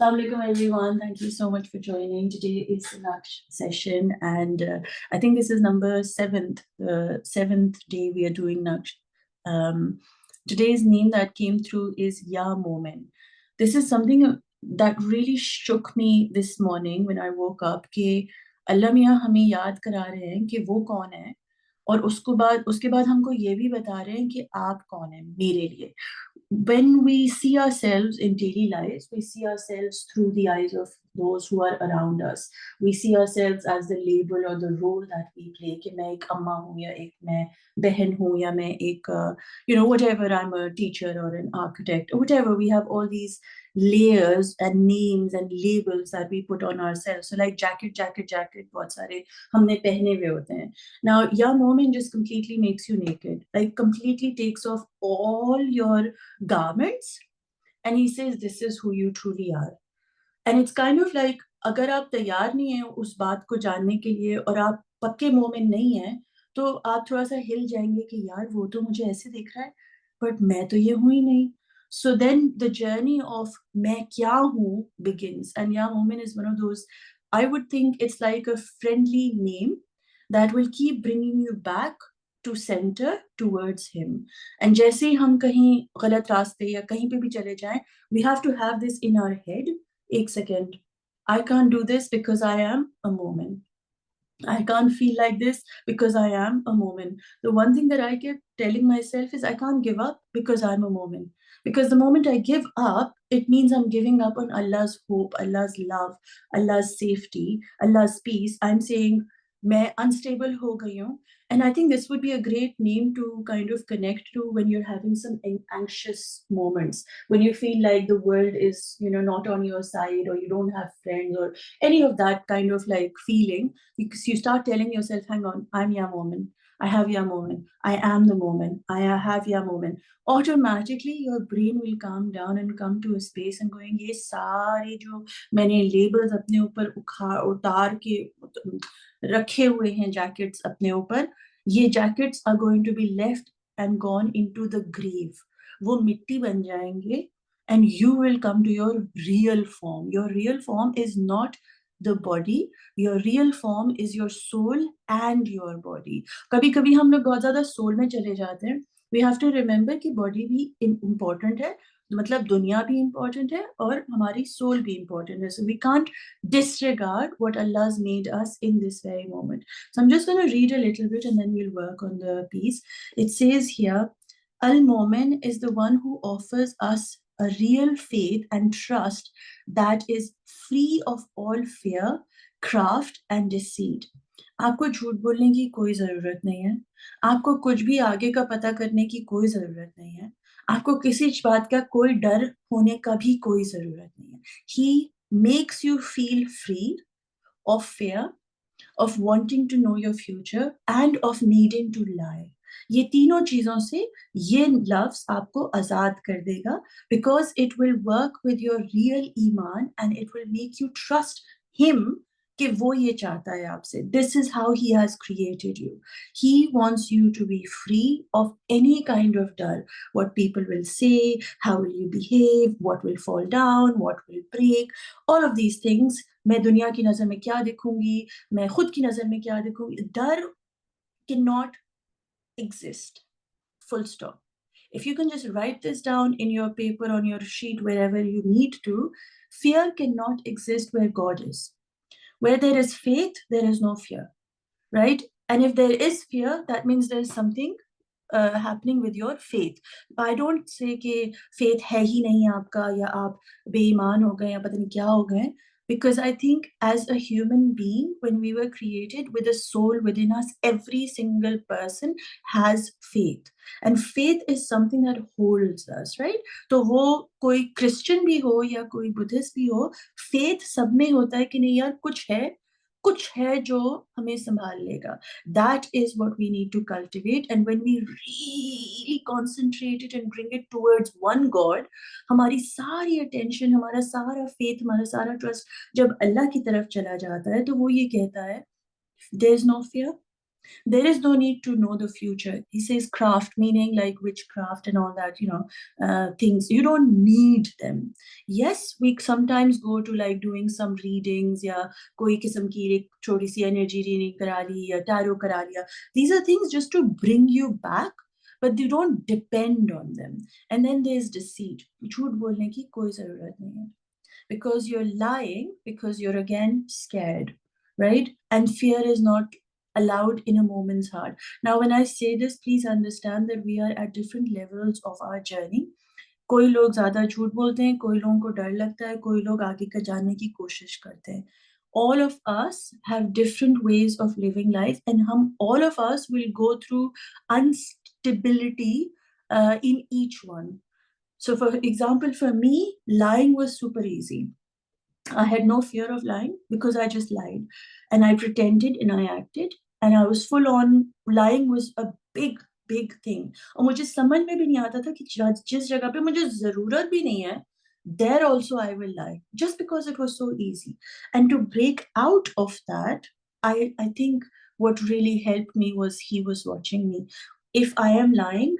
Assalamu alaikum everyone. Thank you so much for joining. Today is the NAQSH session, and I think this is number 7th, the 7th day we are doing NAQSH. Today's name that came through is Ya Moment. This is something that really shook me this morning when I woke up कि अल्लाह मियाँ हमें याद करा रहे हैं कि वो कौन है, और उसके बाद हमको ये भी बता रहे हैं कि आप कौन है मेरे लिए. When we see ourselves in daily lives, we see ourselves through the eyes of those who are around us. We see ourselves as the label or the role that we play. कि मैं एक अम्मा हूँ या एक मैं बहन हूँ या मैं एक whatever, I'm a teacher or an architect or whatever. We have all these layers and names and labels that we put on ourselves. So like jacket, बहुत सारे हमने पहने हुए होते हैं. Now, your moment just completely makes you naked, like completely takes off all your garments, and he says, this is who you truly are. And it's kind of like, अगर आप तैयार नहीं हैं उस बात को जानने के लिए और आप पक्के मोमेंट नहीं हैं, तो आप थोड़ा सा हिल जाएंगे कि यार वो तो मुझे ऐसे दिख रहा है, बट मैं तो ये हूं ही नहीं. So then the journey of मैं क्या हूं begins, and yeah, moment is one of those. I would think it's like a friendly name that will keep bringing you back to center towards him. And जैसे ही हम कहीं गलत रास्ते या कहीं पे भी चले जाएं, we have to have this in our head. एक second, I can't do this because I am a moment. I can't feel like this because I am a moment. The one thing that I kept telling myself is I can't give up because I'm a moment. Because the moment I give up, it means I'm giving up on Allah's hope, Allah's love, Allah's safety, Allah's peace. I'm saying, मैं unstable हो गई हूँ. And I think this would be a great name to kind of connect to when you're having some anxious moments, when you feel like the world is, not on your side, or you don't have friends, or any of that kind of like feeling. Because you start telling yourself, hang on, I'm your moment, I have your moment, I am the moment, I have your moment. Automatically your brain will calm down and come to a space and going, ये सारे जो मैंने labels अपने ऊपर उतार के रखे हुए हैं jackets अपने ऊपर, ये jackets are going to be left and gone into the grave. वो मिट्टी बन जाएंगे, and you will come to your real form. Your real form is not the body. Your real form is your soul and your body. कभी कभी हम लोग बहुत ज़्यादा soul में चले जाते हैं. We have to remember कि body भी important है, मतलब दुनिया भी important है और हमारी soul भी important है. So we can't disregard what Allah's made us in this very moment. So I'm just going to read a little bit and then we'll work on the piece. It says here, Al-Momin is the one who offers us a real faith and trust that is free of all fear, craft and deceit. आपको झूठ बोलने की कोई जरूरत नहीं है. आपको कुछ भी आगे का पता करने की कोई जरूरत नहीं है. आपको किसी बात का कोई डर होने का भी कोई जरूरत नहीं है. He makes you feel free of fear, of wanting to know your future and of needing to lie. ये तीनों चीजों से ये लफ्ज आपको आजाद कर देगा, because it will work with your real Iman and it will make you trust him कि वो ये चाहता है आपसे. This is how he has created you. He wants you to be free of any kind of dar. What people will say, how will you behave, what will fall down, what will break, all of these things. मैं दुनिया की नजर में क्या दिखूंगी, मैं खुद की नजर में क्या दिखूंगी. डर cannot exist. Full stop. If you can just write this down in your paper, on your sheet, wherever you need to, fear cannot exist where God is. Where there is faith, there is no fear, right? And if there is fear, that means there is something happening with your faith. I don't say कि faith है ही नहीं आपका या आप बेईमान हो गए या पता नहीं क्या हो गए. Because I think as a human being, when we were created with a soul within us, every single person has faith. And faith is something that holds us, right? तो वो कोई Christian भी हो या कोई Buddhist भी हो, faith सब में होता है कि नहीं यार कुछ है जो हमें संभाल लेगा. That is what we need to cultivate. And when we really concentrate it and bring it towards one God, हमारी सारी attention, हमारा सारा faith, हमारा सारा trust जब अल्लाह की तरफ चला जाता है, तो वो ये कहता है, there is no fear, There is no need to know the future. He says craft, meaning like witchcraft and all that, things. You don't need them. Yes, we sometimes go to like doing some readings, या कोई किस्म की एक छोटी सी energy reading करा ली या tarot करा लिया. These are things just to bring you back, but you don't depend on them. And then there's deceit. झूठ बोलने की कोई जरूरत नहीं है. Because you're lying, because you're again scared, right? And fear is not allowed in a moment's heart. Now, when I say this, please understand that we are at different levels of our journey. कोई लोग ज्यादा झूठ बोलते हैं, कोई लोगों को डर लगता है, कोई लोग आगे का जानने की कोशिश करते हैं. All of us have different ways of living life, and all of us will go through instability in each one. So for example, for me, lying was super easy. I had no fear of lying because I just lied and I pretended and I acted and I was full on. Lying was a big, big thing. और मुझे समझ में भी नहीं आता था कि जिस जगह पे मुझे जरूरत भी नहीं है, there also I will lie just because it was so easy. And to break out of that, I think what really helped me was he was watching me. If I am lying,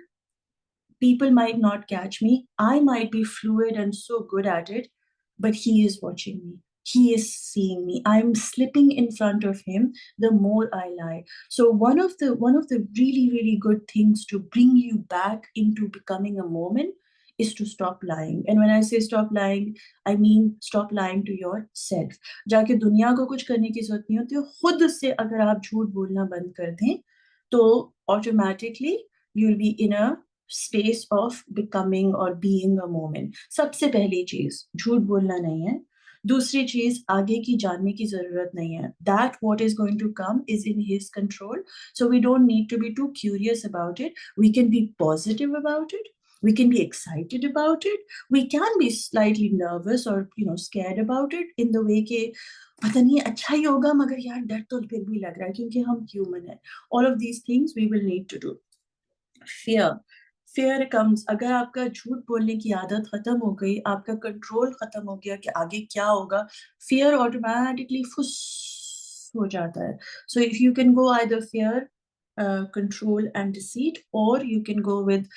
people might not catch me. I might be fluid and so good at it, but he is watching me. He is seeing me. I'm slipping in front of him the more I lie. So one of the really, really good things to bring you back into becoming a moment is to stop lying. And when I say stop lying, I mean stop lying to yourself. जाके दुनिया को कुछ करने की जरूरत नहीं होती. खुद से अगर आप झूठ बोलना बंद कर दें, तो automatically you'll be in a space of becoming or being a moment. सबसे पहली चीज झूठ बोलना नहीं है. दूसरी चीज आगे की जानने की जरूरत नहीं है. That what is going to come is in his control. So we don't need to be too curious about it. We can be positive about it. We can be excited about it. We can be slightly nervous or scared about it in the way के पता नहीं अच्छा ही होगा मगर यार डर तो फिर भी लग रहा है क्योंकि हम human हैं. All of these things we will need to do. Fear comes. अगर आपका झूठ बोलने की आदत खत्म हो गई, आपका कंट्रोल खत्म हो गया कि आगे क्या होगा, fear automatically फुस हो जाता है. So if you can go either fear, control and deceit, or you can go with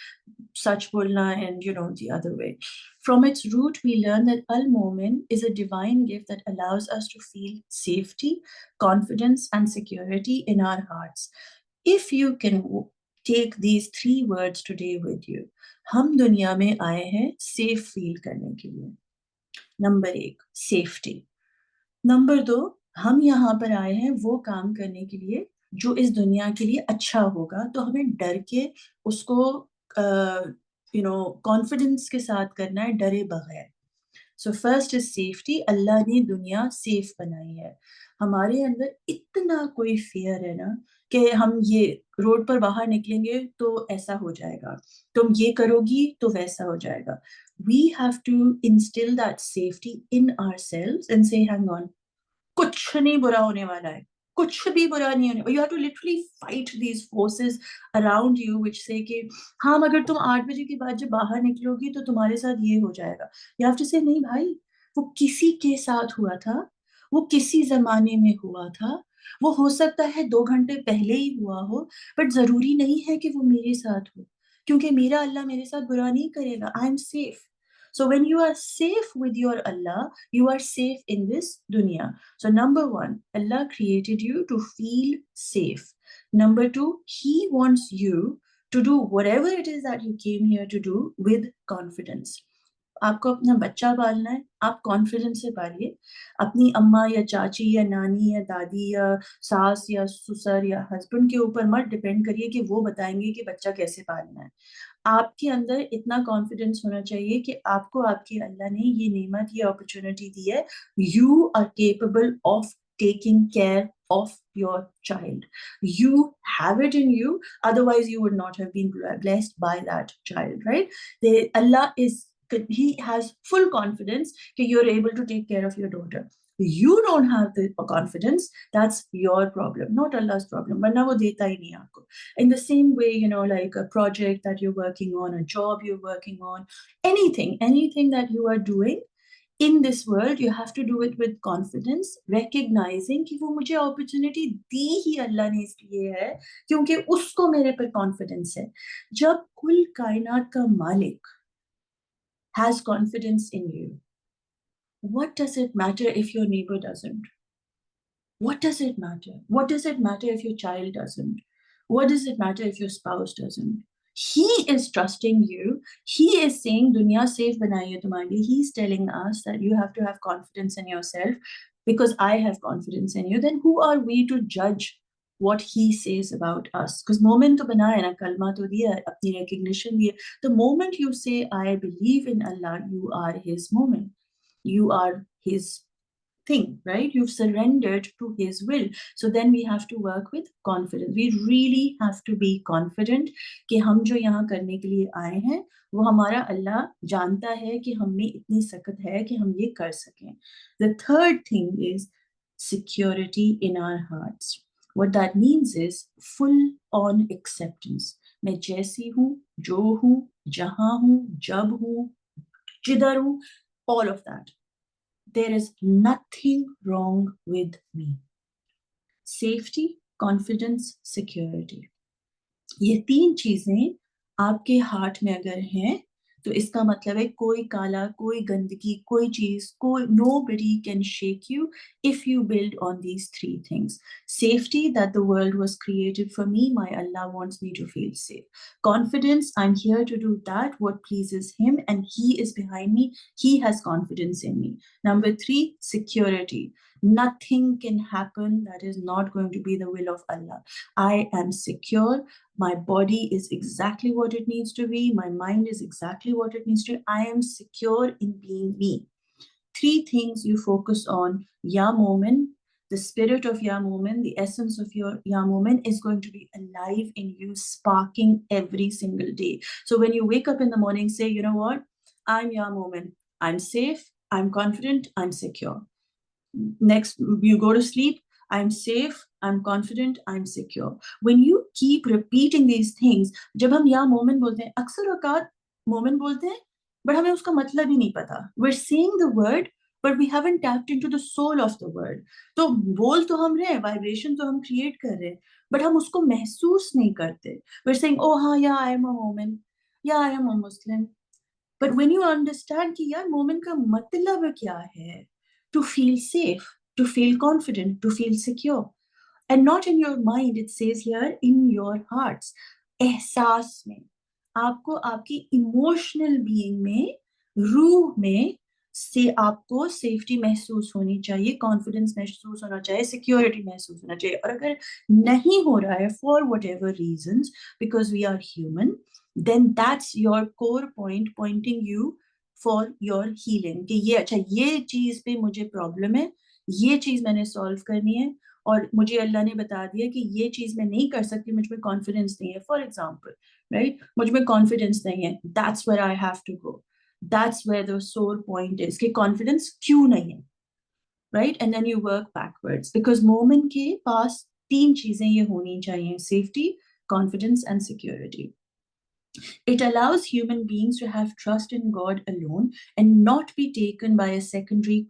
sach bolna and the other way. From its root, we learn that al-Mu'min is a divine gift that allows us to feel safety, confidence and security in our hearts. If you can take these 3 words today with you, हम दुनिया में आए हैं safe feel करने के लिए. Number 1, safety. Number 2, हम यहाँ पर आए हैं वो काम करने के लिए जो इस दुनिया के लिए अच्छा होगा, तो हमें डर के उसको कॉन्फिडेंस के साथ करना है, डरे बगैर. So first is safety. Allah ने दुनिया सेफ बनाई है. हमारे अंदर इतना कोई फियर है ना कि हम ये रोड पर बाहर निकलेंगे तो ऐसा हो जाएगा, तुम ये करोगी तो वैसा हो जाएगा. We have to instill that safety in ourselves and say, hang on, कुछ नहीं बुरा होने वाला है, कुछ भी बुरा नहीं होने. You have to literally fight these forces around you which say कि हाँ अगर तुम 8 बजे के बाद जब बाहर निकलोगी तो तुम्हारे साथ ये हो जाएगा. You have to say नहीं भाई, वो किसी के साथ हुआ था, वो किसी जमाने में हुआ था, वो हो सकता है 2 घंटे पहले ही हुआ हो, बट जरूरी नहीं है कि वो मेरे साथ हो, क्योंकि मेरा अल्लाह मेरे साथ बुरा नहीं करेगा. I am safe. So when you are safe with your Allah, you are safe in this dunya. So number 1, Allah created you to feel safe. Number 2, He wants you to do whatever it is that you came here to do with confidence. आपको अपना बच्चा पालना है, आप confidence से पालिए. अपनी अम्मा या चाची या नानी या दादी या सास या ससुर या हस्बैंड के ऊपर मत डिपेंड करिए कि वो बताएंगे कि बच्चा कैसे पालना है. आपके अंदर इतना कॉन्फिडेंस होना चाहिए कि आपको आपके अल्लाह ने ये नेमत, ये अपॉर्चुनिटी दी है. You are capable of taking care of your child. You have it in you, otherwise you would not have been blessed by that child, right? Allah He has full confidence that you're able to take care of your daughter. You don't have the confidence, that's your problem, not Allah's problem. Warna wo deta hi nahi aapko. In the same way, like a project that you're working on, a job you're working on, anything that you are doing, in this world you have to do it with confidence, recognizing कि वो मुझे opportunity दी ही अल्लाह ने इसलिए है क्योंकि उसको मेरे पर confidence है. जब कुल कायनात का मालिक has confidence in you, what does it matter if your neighbor doesn't? What does it matter? What does it matter if your child doesn't? What does it matter if your spouse doesn't? He is trusting you. He is saying, Dunya safe banaiye tumhare liye. He's telling us that you have to have confidence in yourself because I have confidence in you. Then who are we to judge what he says about us? Because moment to banaya na, kalma to diya, apni recognition diya. The moment you say, I believe in Allah, you are his moment. You are his thing, right? You've surrendered to his will. So then we have to work with confidence. We really have to be confident कि हम जो यहाँ करने के लिए आए हैं वो हमारा अल्लाह जानता है कि हम में इतनी सकत है कि हम ये कर सकें. The third thing is security in our hearts. What that means is full on acceptance. मैं जैसी हूँ, जो हूँ, जहाँ हूँ, जब हूँ, जिधर हूँ, all of that. There is nothing wrong with me. Safety, confidence, security. ये 3 चीजें आपके हार्ट में अगर हैं तो इसका मतलब है कोई काला, कोई गंदगी, कोई चीज, कोई nobody can shake you if you build on these 3 things. Safety, that the world was created for me, my Allah wants me to feel safe. Confidence, I'm here to do that what pleases him and he is behind me, he has confidence in me. Number 3, security. Nothing can happen that is not going to be the will of Allah. I am secure. My body is exactly what it needs to be. My mind is exactly what it needs to be. I am secure in being me. 3 things you focus on. Ya moment, the spirit of Ya moment, the essence of your Ya moment is going to be alive in you, sparking every single day. So when you wake up in the morning, say, you know what? I'm Ya moment. I'm safe. I'm confident. I'm secure. Next, you go to sleep. I'm safe, I'm confident, I'm secure. When you keep repeating these things, जब हम यहाँ moment बोलते हैं, अक्सर औकात moment बोलते हैं, but हमें उसका मतलब ही नहीं पता. We're saying the word, but we haven't tapped into the soul of the word. तो बोल तो हम रहे हैं, vibration तो हम create कर रहे हैं, but हम उसको महसूस नहीं करते. We're saying, oh हाँ, yeah, I am a moment, yeah, I am a Muslim. But when you understand कि यार moment का मतलब क्या है, to feel safe, to feel confident, to feel secure. And not in your mind, it says here, in your hearts. एहसास में, आपको आपकी emotional being में, रूह में से आपको safety महसूस होनी चाहिए, confidence महसूस होना चाहिए, security महसूस होना चाहिए. और अगर नहीं हो रहा है for whatever reasons, because we are human, then that's your core point pointing you for your healing. कि ये अच्छा ये चीज पे मुझे प्रॉब्लम है, ये चीज मैंने सॉल्व करनी है और मुझे अल्लाह ने बता दिया कि ये चीज मैं नहीं कर सकती, मुझ में कॉन्फिडेंस नहीं है. फॉर एग्जाम्पल, राइट, मुझ में कॉन्फिडेंस नहीं है, that's where I have to go, that's where the sole point is कि कॉन्फिडेंस क्यों नहीं है, right. And then you work backwards, because moment के पास 3 चीजें ये होनी चाहिए, safety, confidence and security. It allows human beings to have trust in God alone and not be taken by secondary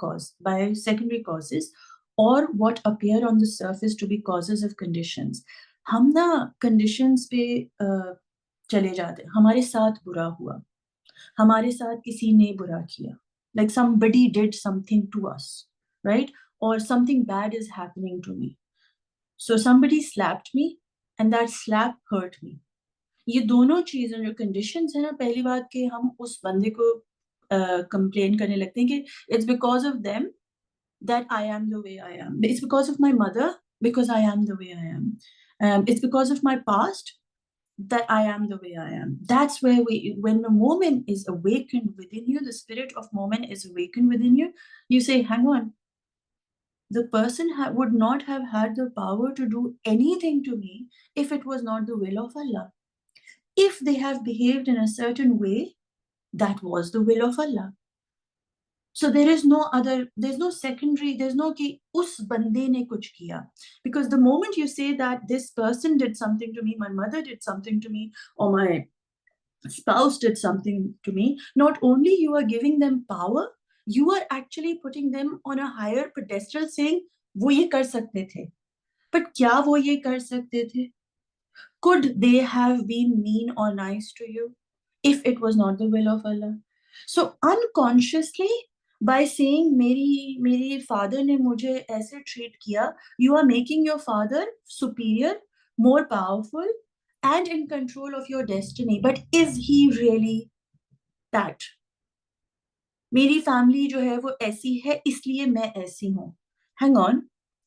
causes or what appear on the surface to be causes of conditions. हम ना conditions पे चले जाते हैं. हमारे साथ बुरा हुआ, हमारे साथ किसी ने बुरा किया, like somebody did something to us, right? Or something bad is happening to me. So somebody slapped me and that slap hurt me. ये दोनों चीजें जो कंडीशंस है ना, पहली बात कि हम उस बंदे को कंप्लेन करने लगते हैं कि it's because of them that I am the way I am, it's because of my mother because I am the way I am, it's because of my past that I am the way I am. That's where when the moment is awakened within you, the spirit of moment is awakened within you, you say, hang on, the person would not have had the power to do anything to me if it was not the will of Allah. If they have behaved in a certain way, that was the will of Allah. So there is no other, there's no secondary, there's no ki us bande ne kuch kiya. Because the moment you say that this person did something to me, my mother did something to me, or my spouse did something to me, not only you are giving them power, you are actually putting them on a higher pedestal saying वो ये कर सकते थे. But क्या वो ये कर सकते थे? Could they have been mean or nice to you if it was not the will of Allah? So unconsciously, by saying मेरी father ने मुझे ऐसे treat किया, you are making your father superior, more powerful, and in control of your destiny. But is he really that? मेरी family जो है वो ऐसी है इसलिए मैं ऐसी हूँ. Hang on.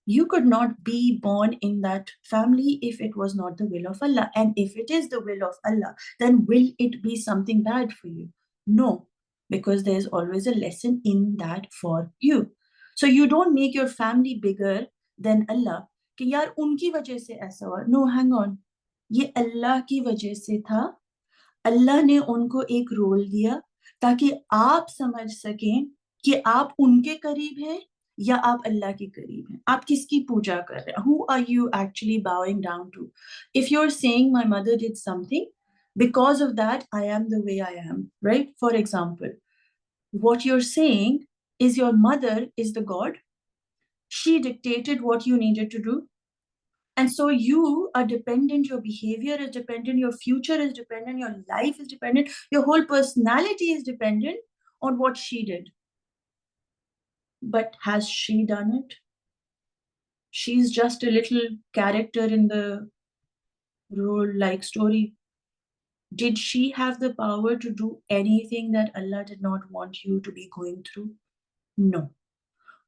You could not be born in that family if it was not the will of Allah. And if it is the will of Allah, then will it be something bad for you? No, because there's always a lesson in that for you. So you don't make your family bigger than Allah. कि यार उनकी वजह से ऐसा हुआ. No, hang on. ये अल्लाह की वजह से था. अल्लाह ने उनको एक रोल दिया ताकि आप समझ सकें कि आप उनके करीब हैं या आप अल्लाह के करीब हैं. आप किसकी पूजा कर रहे हैं? Who are you actually bowing down to? If you're saying my mother did something, because of that I am the way I am, right? For example, what you're saying is your mother is the God. She dictated what you needed to do. And so you are dependent, your behavior is dependent, your future is dependent, your life is dependent, your whole personality is dependent on what she did. But has she done it? She's just a little character in the role-like story. Did she have the power to do anything that Allah did not want you to be going through? No.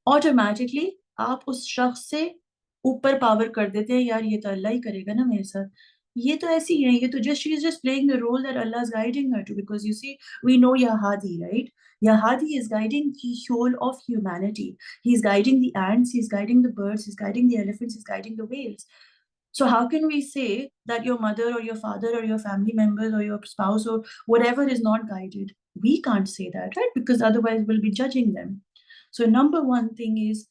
Automatically, आप उस शख्स से ऊपर power कर देते हैं, यार ये तो अल्लाह ही करेगा ना मेरे साथ. ये तो ऐसी है, ये तो just she is just playing the role that Allah is guiding her to, because you see, we know Ya Hadi, right? Ya Hadi is guiding the whole of humanity. He's guiding the ants, he's guiding the birds, he's guiding the elephants, he's guiding the whales. So how can we say that your mother or your father or your family members or your spouse or whatever is not guided? We can't say that, right? Because otherwise we'll be judging them. So number one thing is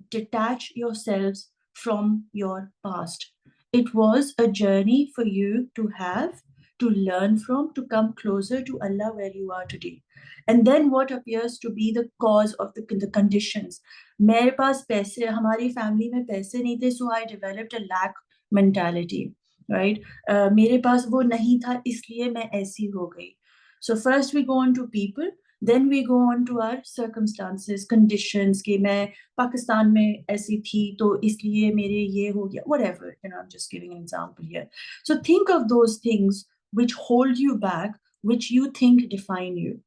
detach yourselves from your past. It was a journey for you to have, to learn from, to come closer to Allah where you are today. And then what appears to be the cause of the conditions. मेरे पास पैसे, हमारी family में पैसे नहीं थे, so I developed a lack mentality, right? मेरे पास वो नहीं था इसलिए मैं ऐसी हो गई. So first we go on to people, then we go on to our circumstances, conditions, कि मैं पाकिस्तान में ऐसी थी तो इसलिए मेरे ये हो गया, whatever, I'm just giving an example here. So think of those things which hold you back, which you think define you.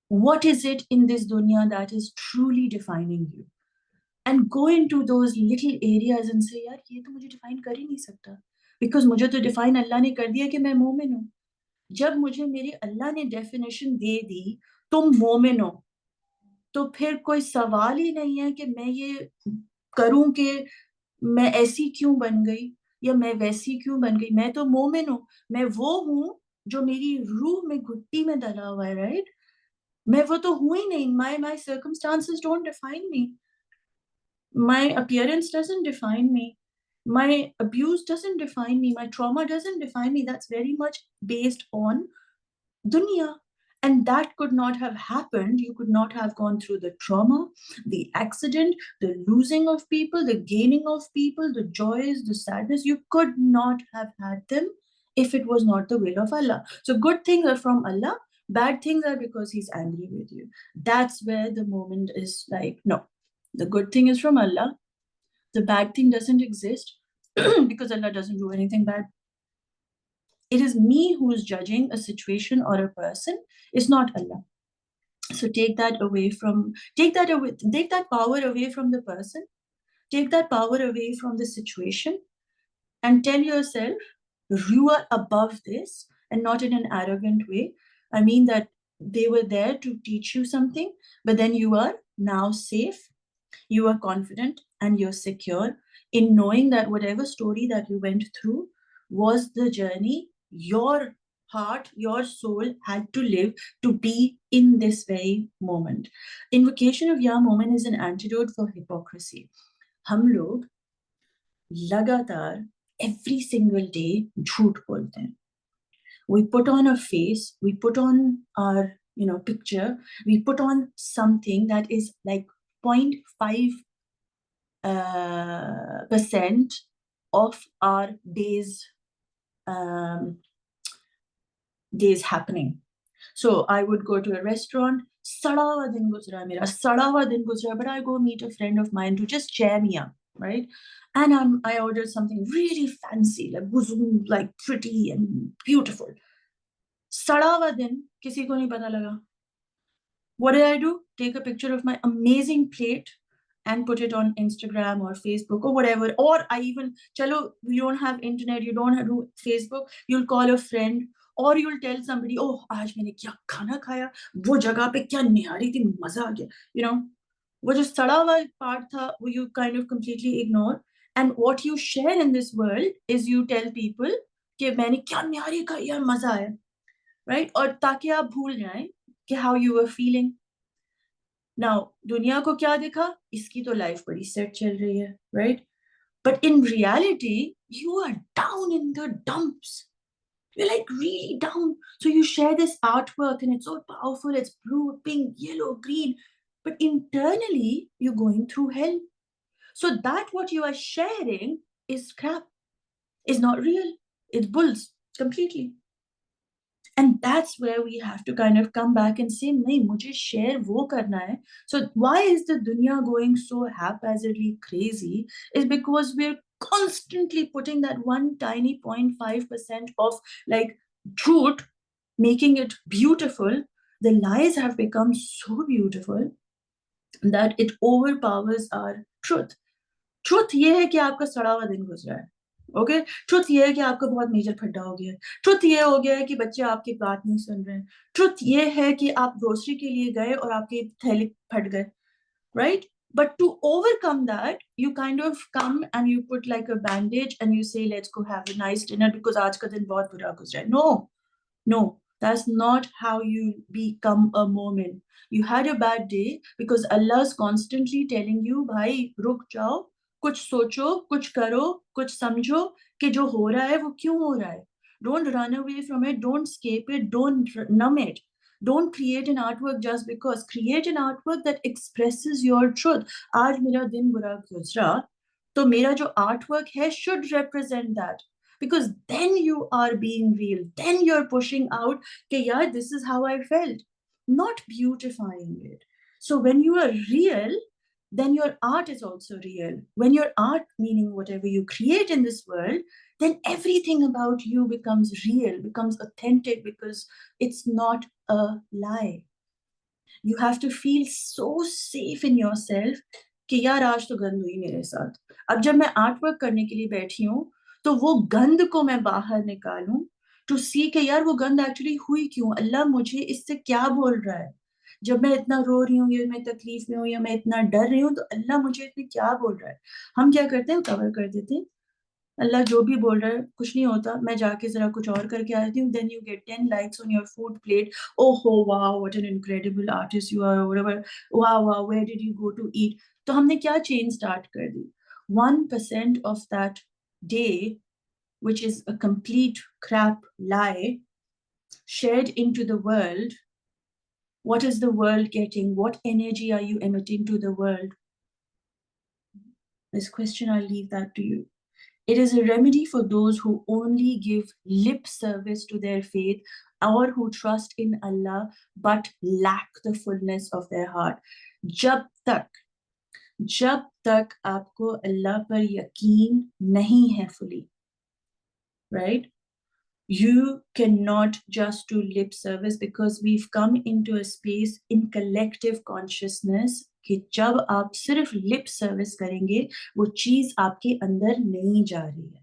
What is it in this dunya that is truly defining you? And go into those little areas and say, यार ये तो मुझे define कर ही नहीं सकता, because मुझे तो define अल्लाह ने कर दिया कि मैं मोमिन हूँ. जब मुझे मेरी अल्लाह ने definition दे दी तुम मोमिन हो, तो फिर कोई सवाल ही नहीं है कि मैं ये करूं कि मैं ऐसी क्यों बन गई या मैं वैसी क्यों बन गई. मैं तो मोमिन हूँ, मैं वो हूँ जो मेरी रूह में घुट्टी में डला हुआ है, राइट? मैं वो तो हूँ ही नहीं. my circumstances don't define me. My appearance doesn't define me. My abuse doesn't define me. My trauma doesn't define me. That's very much based on dunya. And that could not have happened. You could not have gone through the trauma, the accident, the losing of people, the gaining of people, the joys, the sadness. You could not have had them if it was not the will of Allah. So good things are from Allah. Bad things are because he's angry with you. That's where the moment is like, no, the good thing is from Allah. The bad thing doesn't exist because Allah doesn't do anything bad. It is me who is judging a situation or a person. It's not Allah. So take that power away from the person. Take that power away from the situation and tell yourself, you are above this, and not in an arrogant way. I mean that they were there to teach you something, but then you are now safe, you are confident, and you're secure in knowing that whatever story that you went through was the journey your heart, your soul had to live to be in this very moment. Invocation of Ya Moment is an antidote for hypocrisy. हम लोग लगातार every single day झूठ बोलते हैं. We put on a face, we put on our picture, we put on something that is like 0.5% of our days happening. So I would go to a restaurant, sada hua din guzra mera, sada hua din guzra, but I go meet a friend of mine to just cheer me up, right? And I ordered something really fancy, like pretty and beautiful. Sada hua din, kisi ko nahi pata laga. What did I do? Take a picture of my amazing plate and put it on Instagram or Facebook or whatever. Or I even, chalo, you don't have internet, you don't have Facebook, you'll call a friend or you'll tell somebody, oh, aaj maine kya khana khaya, wo jagah pe kya nihari thi, maza aa gaya. Wo jo sada hua part tha, wo you kind of completely ignore. And what you share in this world is you tell people कि मैंने क्या न्यारी खाई यार मजा आया, right? और ताकि आप भूल जाएं कि how you were feeling. Now, दुनिया को क्या दिखा? इसकी तो लाइफ बड़ी सेट चल रही है, right? But in reality, you are down in the dumps. You're like really down. So you share this artwork and it's so powerful. It's blue, pink, yellow, green. But internally, you're going through hell. So that what you are sharing is crap. It's not real. It's bulls completely. And that's where we have to kind of come back and say, nahi, mujhe share wo karna hai. So why is the dunya going so haphazardly crazy? Is because we're constantly putting that one tiny 0.5% of like truth, making it beautiful. The lies have become so beautiful that it overpowers our truth. Truth ये है कि आपका सड़ा हुआ दिन गुजरा है. Okay, truth ये है कि आपको बहुत मेजर खड्डा हो गया है. ट्रुथ ये हो गया है कि बच्चे आपकी बात नहीं सुन रहे हैं. ट्रुथ ये है कि आप ग्रोसरी के लिए गए और आपके थैले फट गए, right? But to overcome that, you kind of come and you put like a bandage and you say, let's go have a nice dinner because आज का दिन बहुत बुरा गुजरा है. No, that's not how you become a moment. You had a bad day because Allah is constantly telling you, bhai, ruk jao, कुछ सोचो, कुछ करो, कुछ समझो कि जो हो रहा है वो क्यों हो रहा है. Don't run away from it, don't escape it, don't numb it. Don't create an artwork just because. Create an artwork that expresses your truth. आज मेरा दिन बुरा गुजरा, तो मेरा जो artwork है should represent that. Because then you are being real. Then you're pushing out, okay, yeah, this is how I felt. Not beautifying it. So when you are real, then your art is also real. When your art, meaning whatever you create in this world, then everything about you becomes real, becomes authentic, because it's not a lie. You have to feel so safe in yourself कि यार आज तो गंद हुई मेरे साथ. अब जब मैं आर्ट वर्क करने के लिए बैठी हूँ तो वो गंद को मैं बाहर निकालूं टू सी कि यार वो गंद एक्चुअली हुई क्यों, अल्लाह मुझे इससे क्या बोल रहा है. जब मैं इतना रो रही हूँ या मैं तकलीफ में हूँ या मैं इतना डर रही हूँ तो अल्लाह मुझे इसमें क्या बोल रहा है. हम क्या करते हैं, कवर कर देते हैं. अल्लाह जो भी बोल रहा है कुछ नहीं होता, मैं जाके जरा कुछ और करके आती हूँ. Then you get 10 likes on your food plate. Oh wow, what an incredible artist you are, or whatever. Wow, where did you go to eat? तो हमने क्या चेन स्टार्ट कर दी. 1% of that day, which is a complete crap lie, shared into the world. What is the world getting? What energy are you emitting to the world? This question, I'll leave that to you. It is a remedy for those who only give lip service to their faith or who trust in Allah but lack the fullness of their heart. जब तक आपको अल्लाह पर यकीन नहीं है fully, right? You cannot just do lip service, because we've come into a space in collective consciousness कि जब आप सिर्फ lip service करेंगे वो चीज आपके अंदर नहीं जा रही है.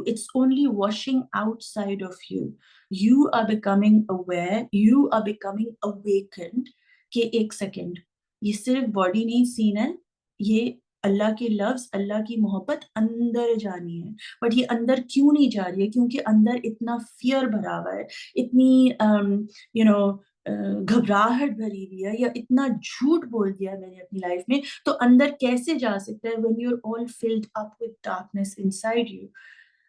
It's only washing outside of you. You are becoming aware, you are becoming awakened कि एक सेकेंड, ये सिर्फ बॉडी नहीं सीन है, ये अल्लाह के लफ्ज, अल्लाह की मोहब्बत अंदर जानी है. बट ये अंदर क्यों नहीं जा रही है? क्योंकि अंदर इतना फियर भरा हुआ है, इतनी घबराहट भरी हुई है, या इतना झूठ बोल दिया मैंने अपनी लाइफ में, तो अंदर कैसे जा सकता है when you're all filled up with darkness inside you.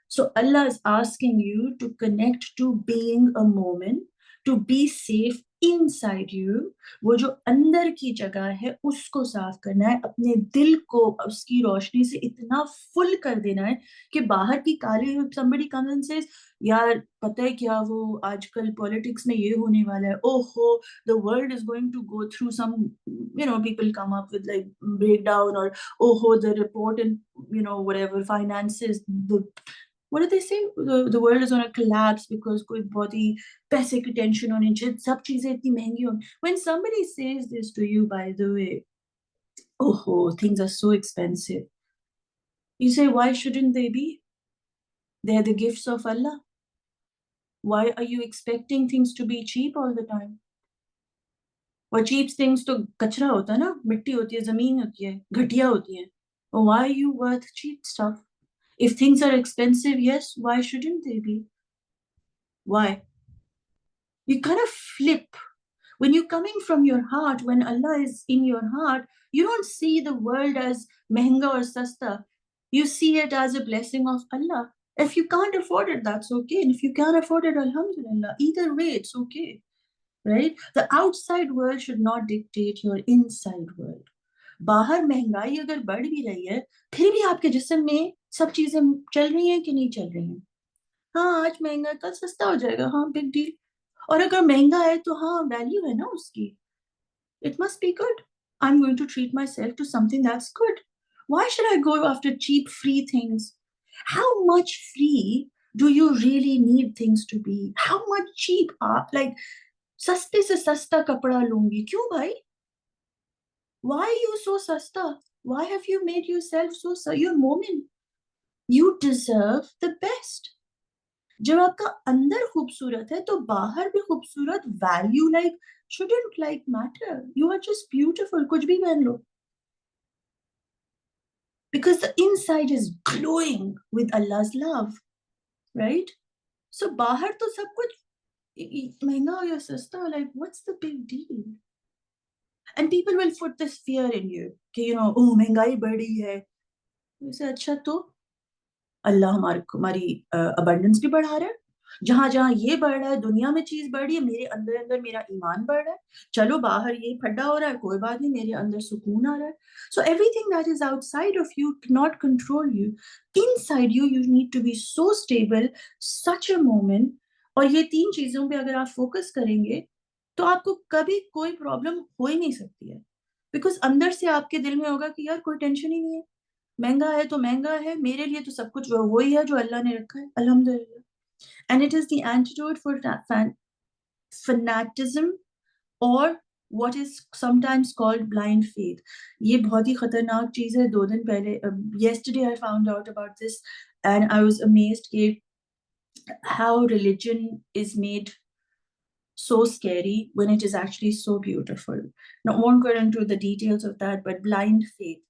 So Allah is asking you to connect to being a moment, to be safe inside you, वो जो अंदर की जगह है उसको साफ करना है, अपने दिल को उसकी रोशनी से इतना फुल कर देना है कि बाहर की काली, somebody comes and says यार पता है क्या, वो आजकल पॉलिटिक्स में ये होने वाला है, ओहो the world is going to go through some, people come up with like breakdown, or oh the report and whatever finances, what do they say, the world is going to collapse because कोई बहुत ही पैसे की tension होनी चाहिए, सब चीजें इतनी महंगी होनी. When somebody says this to you, by the way, oh things are so expensive, you say why shouldn't they be? They're the gifts of Allah. Why are you expecting things to be cheap all the time? और cheap things तो कचरा होता है ना, मिट्टी होती है, जमीन होती है, घटिया होती है. Why are you worth cheap stuff? If things are expensive, yes, why shouldn't they be? Why? You kind of flip. When you're coming from your heart, when Allah is in your heart, you don't see the world as mehenga or sasta. You see it as a blessing of Allah. If you can't afford it, that's okay. And if you can afford it, alhamdulillah. Either way, it's okay. Right? The outside world should not dictate your inside world. बाहर महंगाई अगर बढ़ भी रही है, फिर भी आपके जिस्म में सब चीजें चल रही हैं कि नहीं चल रही हैं? हाँ, आज महंगा है, कल सस्ता हो जाएगा, हाँ बिग डील. और अगर महंगा है तो हाँ वैल्यू है ना उसकी. It must be good. I'm going to treat myself to something that's good. Why should I go after cheap free things? How much free do you really need things to be? How much cheap are, like, सस्ते से सस्ता कपड़ा लूंगी क्यों भाई? Why are you so sasta? Why have you made yourself so you're momin? You deserve the best. जब आपका अंदर खूबसूरत है तो बाहर भी खूबसूरत. Value like shouldn't like matter. You are just beautiful. कुछ भी पहन लो. Because the inside is glowing with Allah's love, right? So बाहर तो सब कुछ महंगा या सस्ता, like what's the big deal? And people will put this fear in you कि oh महंगाई बढ़ रही है. वैसे अच्छा तो अल्लाह हमारी अबंडेंस भी बढ़ा रहा है. जहां जहां ये बढ़ रहा है, दुनिया में चीज बढ़ रही है, मेरे अंदर अंदर मेरा ईमान बढ़ रहा है. चलो बाहर ये फड्डा हो रहा है, कोई बात नहीं, मेरे अंदर सुकून आ रहा है. So everything that is outside of you not control you. Inside you you need to be so stable, such a moment. और ये तीन चीजों पे अगर आप फोकस करेंगे तो आपको कभी कोई प्रॉब्लम हो ही नहीं सकती है. बिकॉज अंदर से आपके दिल में होगा कि यार कोई टेंशन ही नहीं है, महंगा है तो महंगा है, मेरे लिए तो सब कुछ वही है जो अल्लाह ने रखा है, अल्हम्दुलिल्लाह. And it is the antidote for fanatism, or what is sometimes called blind faith. ये बहुत ही खतरनाक चीज है. 2 दिन पहले, yesterday I found out about this and I was amazed at how religion is made so scary when it is actually so beautiful. Now, I won't go into the details of that, but blind faith,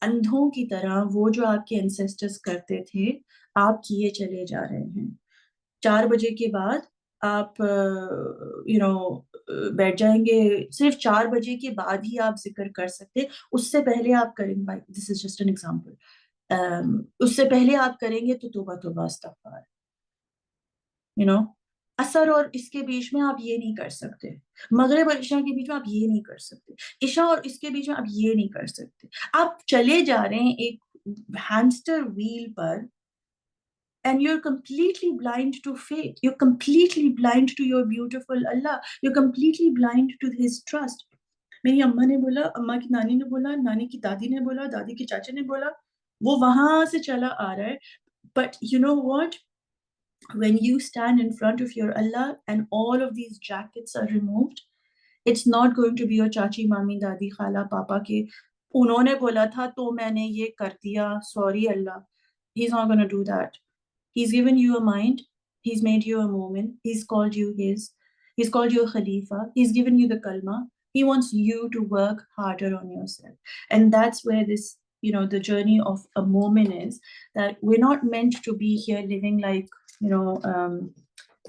अंधों की तरह वो जो आपके ancestors करते थे, आप किए चले जा रहे हैं. 4 बजे के बाद आप बैठ जाएंगे. सिर्फ 4 बजे के बाद ही आप जिक्र कर सकते, उससे पहले आप करेंगे, this is just an example, उससे पहले आप करेंगे तो तौबा तौबा अस्तगफार. असर और इसके बीच में आप ये नहीं कर सकते. मगरिब और इशा के बीच में आप ये नहीं कर सकते. इशा और इसके बीच में आप ये नहीं कर सकते. आप चले जा रहे हैं एक हैमस्टर व्हील पर, and you're completely blind to faith. You're completely blind to your beautiful Allah. You're completely blind to His trust. मेरी अम्मा ने बोला, अम्मा की नानी ने बोला, नानी की दादी ने बोला, दादी के चाचा ने बोला, वो वहां से चला आ रहा है. But you know what? When you stand in front of your Allah and all of these jackets are removed, it's not going to be your चाची, मामी, दादी, खाला, पापा के उन्होंने बोला था तो मैंने ये कर दिया, sorry Allah. He's not going to do that. He's given you a mind. He's made you a mu'min. He's called you his. He's called you a khalifa. He's given you the kalma. He wants you to work harder on yourself. And that's where this, the journey of a mu'min is, that we're not meant to be here living like,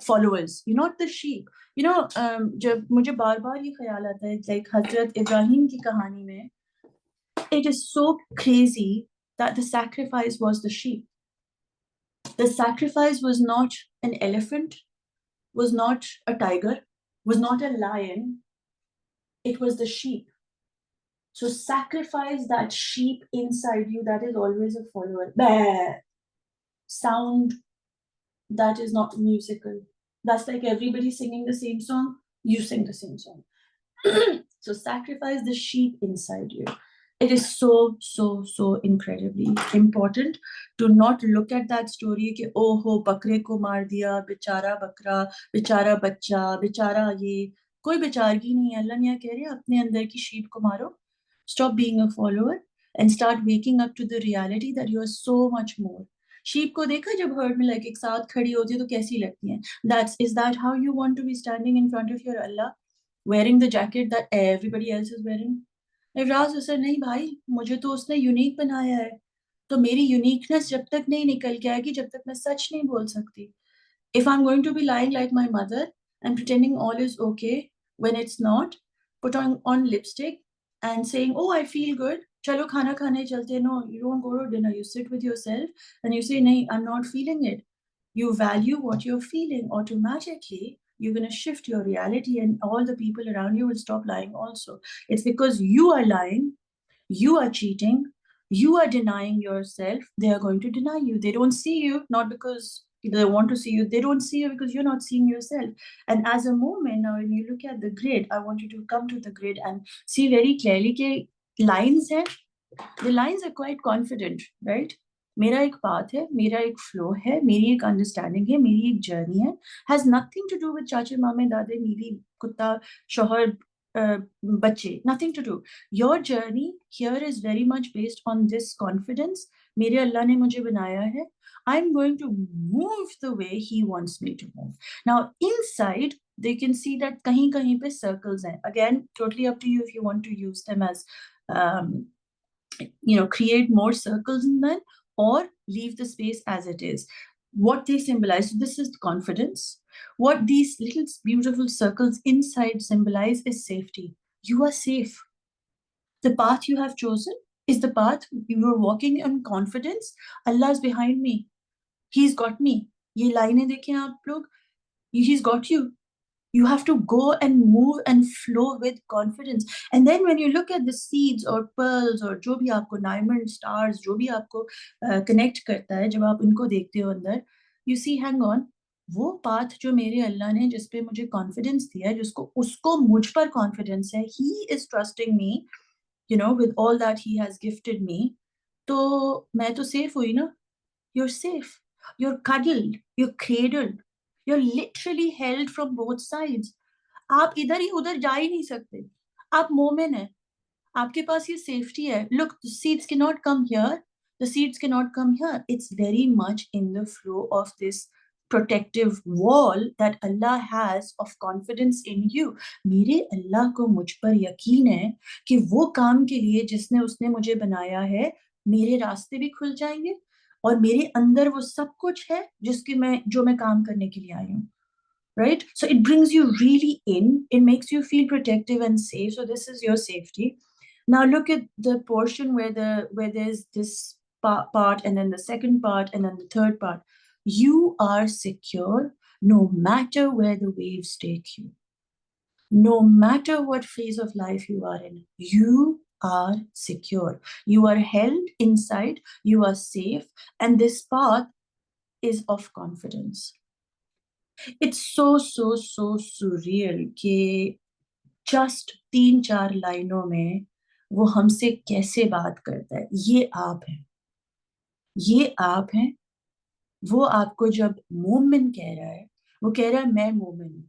followers. You're not the sheep. जब मुझे बार बार ये ख्याल आता है, like हजरत इब्राहिम की कहानी में, it is so crazy that the sacrifice was the sheep. The sacrifice was not an elephant, was not a tiger. was not a lion, it was the sheep. So sacrifice that sheep inside you that is always a follower. Bah! Sound that is not musical. That's like everybody singing the same song, you sing the same song. So sacrifice the sheep inside you. It is so, so, so incredibly important to not look at that story कि oh ho बकरे को मार दिया, बेचारा बकरा, बेचारा बच्चा, बेचारा ये, कोई बेचारगी नहीं है. अल्लाह ने कह रही है अपने अंदर की sheep को मारो. Stop being a follower and start waking up to the reality that you are so much more. Sheep को देखा जब herd में like एक साथ खड़ी होती है तो कैसी लगती हैं? Is that how you want to be standing in front of your Allah? Wearing the jacket that everybody else is wearing? इवराज Hasan नहीं भाई, मुझे तो उसने यूनिक बनाया है, तो मेरी यूनिकनेस जब तक नहीं निकल के आएगी जब तक मैं सच नहीं बोल सकती. If I'm going to be lying like my mother and pretending all is okay when it's not, put on lipstick and saying, oh, I feel good, chalo khana khane chalte. No, you don't go to dinner. You sit with yourself and you say, nahi, I'm not feeling it. You value what you're feeling. Automatically, you're going to shift your reality and all the people around you will stop lying also. It's because you are lying, you are cheating, you are denying yourself. They are going to deny you. They don't see you, not because they want to see you. They don't see you because you're not seeing yourself. And as a moment, now when you look at the grid, I want you to come to the grid and see very clearly कि lines है. The lines are quite confident, right? मेरा एक path है, मेरा एक flow है, मेरी एक understanding है, मेरी एक journey है. Has nothing to do with चाचे मामे दादे नीली कुत्ता शौहर बच्चे. Nothing to do. Your journey here is very much based on this confidence. मेरे अल्लाह ने मुझे बनाया है. I'm going to move the way he wants me to move. Now inside, they can see that kahin kahin pe circles hain. Again, totally up to you if you want to use them as, create more circles in them or leave the space as it is. What they symbolize, so this is confidence. What these little beautiful circles inside symbolize is safety. You are safe. The path you have chosen is the path you are walking in confidence. Allah is behind me. He's got me. ये लाइनें देखें आप लोग. He's got you. You have to go and move and flow with confidence. And then when you look at the seeds or pearls or जो भी आपको diamond stars, जो भी आपको connect करता है, जब आप इनको देखते हो अंदर, you see, hang on, वो path जो मेरे अल्लाह ने जिस पे मुझे confidence दिया है, जिसको उसको मुझ पर confidence है, he is trusting me, with all that he has gifted me. तो मैं तो safe हुई ना? You're safe. You're cuddled. You're cradled. You're literally held from both sides. आप इधर ही उधर जा ही नहीं सकते. आप मोमिन हैं. आपके पास ये safety है. Look, the seeds cannot come here. The seeds cannot come here. It's very much in the flow of this protective wall that Allah has of confidence in you. मेरे अल्लाह को मुझ पर यकीन है कि वो काम के लिए जिसने उसने मुझे बनाया है, मेरे रास्ते भी खुल जाएंगे और मेरे अंदर वो सब कुछ है जो मैं काम करने के लिए आई हूँ. Right? So it brings you really in. It makes you feel protective and safe. So this is your safety. Now look at the portion where there's this part and then the second part and then the third part. You are secure no matter where the waves take you. No matter what phase of life you are in, you are secure. You are held inside, you are safe, and this path is of confidence. It's so, so, so surreal कि just 3-4 लाइनों में वो हमसे कैसे बात करता है. ये आप हैं. वो आपको जब मोमिन कह रहा है, वो कह रहा है मैं मोमिन हूं.